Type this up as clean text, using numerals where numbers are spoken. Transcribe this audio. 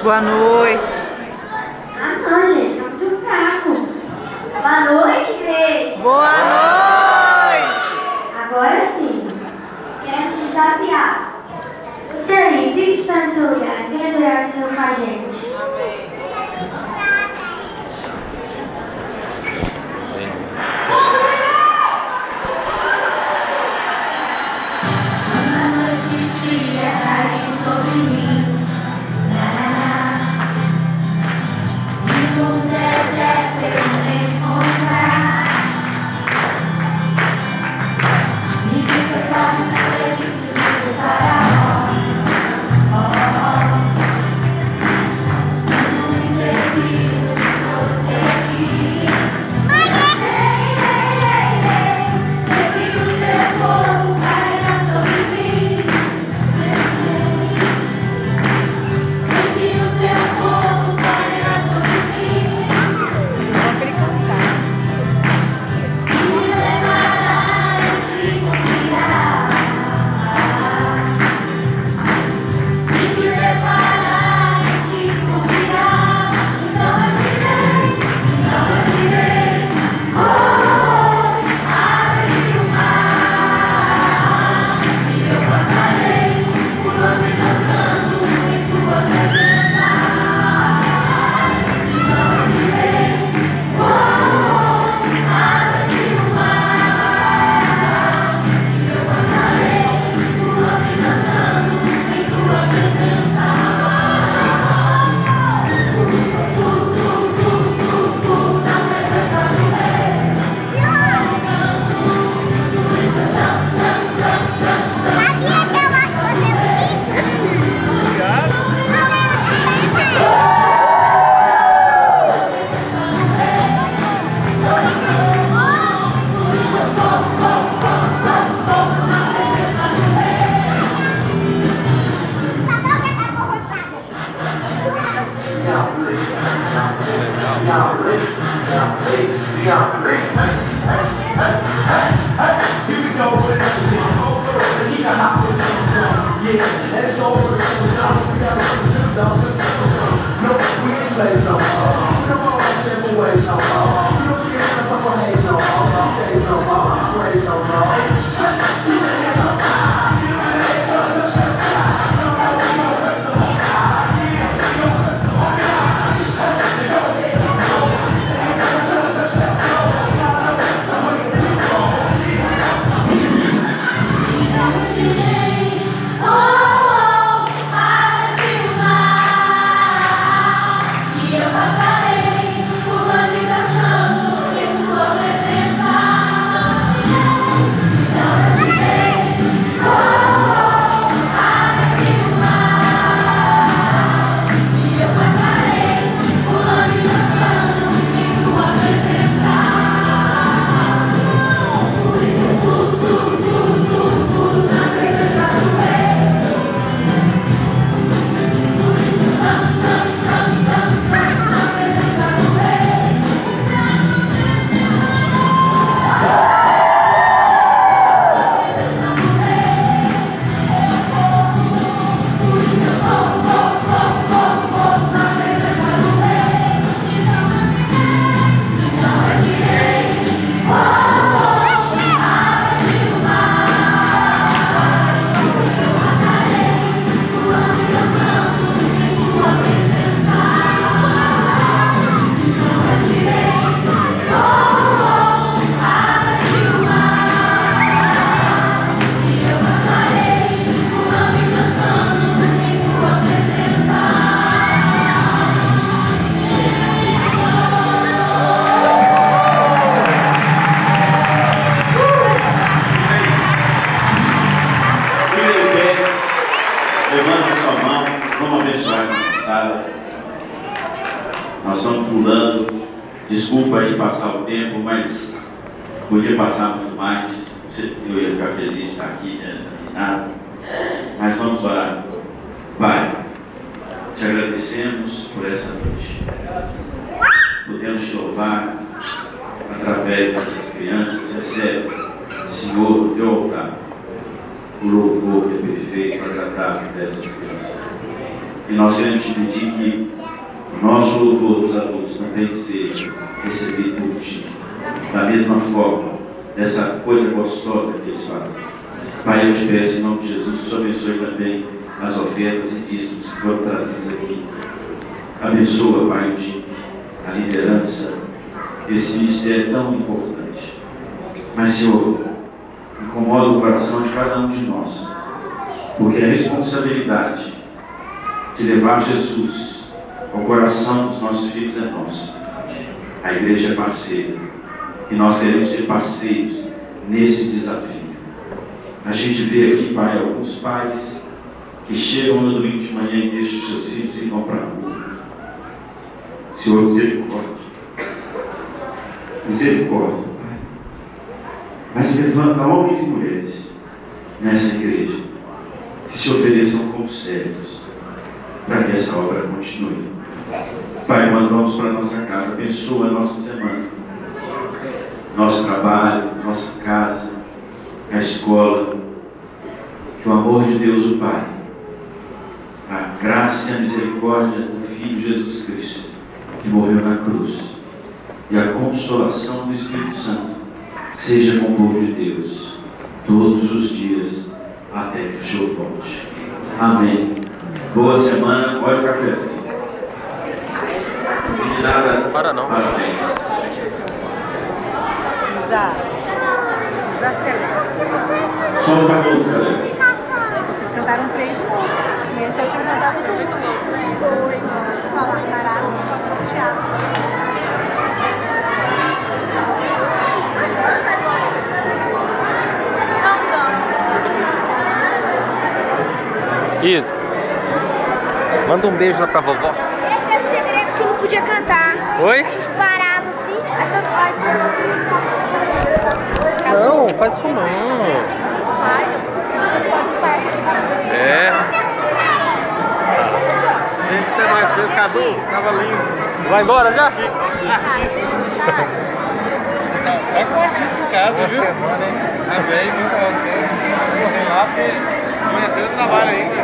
Boa noite. Ah, não, gente, tá muito fraco. Boa noite, igreja. Boa noite. Agora sim, quero te desafiar. Você aí, fique de pé no seu lugar e venha adorar o Senhor com a gente. Nós estamos pulando, desculpa aí passar o tempo, mas podia passar muito mais. Eu ia ficar feliz de estar aqui nessa meninada. Mas vamos orar. Pai, te agradecemos por essa noite. Podemos te louvar através dessas crianças. Recebe, Senhor, teu altar, o louvor que é perfeito, agradável dessas crianças. E nós queremos te pedir que o nosso louvor dos adultos também seja recebido por ti. Da mesma forma, dessa coisa gostosa que eles fazem. Pai, eu te peço em nome de Jesus, que o Senhor abençoe também as ofertas e dízimos que foram trazidos aqui. Abençoa, Pai, a liderança desse ministério tão importante. Mas, Senhor, incomoda o coração de cada um de nós, porque a responsabilidade de levar Jesus ao coração dos nossos filhos é nossa. A igreja é parceira e nós queremos ser parceiros nesse desafio. A gente vê aqui, Pai, alguns pais que chegam no domingo de manhã e deixam os seus filhos e vão para a rua. Senhor, misericórdia. Misericórdia, Pai. Mas levanta homens e mulheres nessa igreja que se ofereçam como servos para que essa obra continue. Pai, mandamos para a nossa casa, abençoa a nossa semana, nosso trabalho, nossa casa, a escola, que o amor de Deus, o Pai, a graça e a misericórdia do Filho Jesus Cristo, que morreu na cruz, e a consolação do Espírito Santo seja com o povo de Deus todos os dias até que o Senhor volte. Amém. Boa semana. Olha o cafezinho. De nada. Para não. Parabéns. Desacelera. Som para todos, galera. Vocês cantaram 3 músicas. E esse eu tinha cantado 2. Foi. Falar parado no teatro. Isso. Manda um beijo lá pra vovó. Esse era o segredo que não podia cantar. Oi? A gente parava assim, até Não, faz isso não. É. Gente, até mais vocês, Cadu. Tava lindo. Vai embora já? É com o artista em casa, viu? Amém, viu pra vocês. Vou correr lá porque amanhã cedo eu trabalho ainda.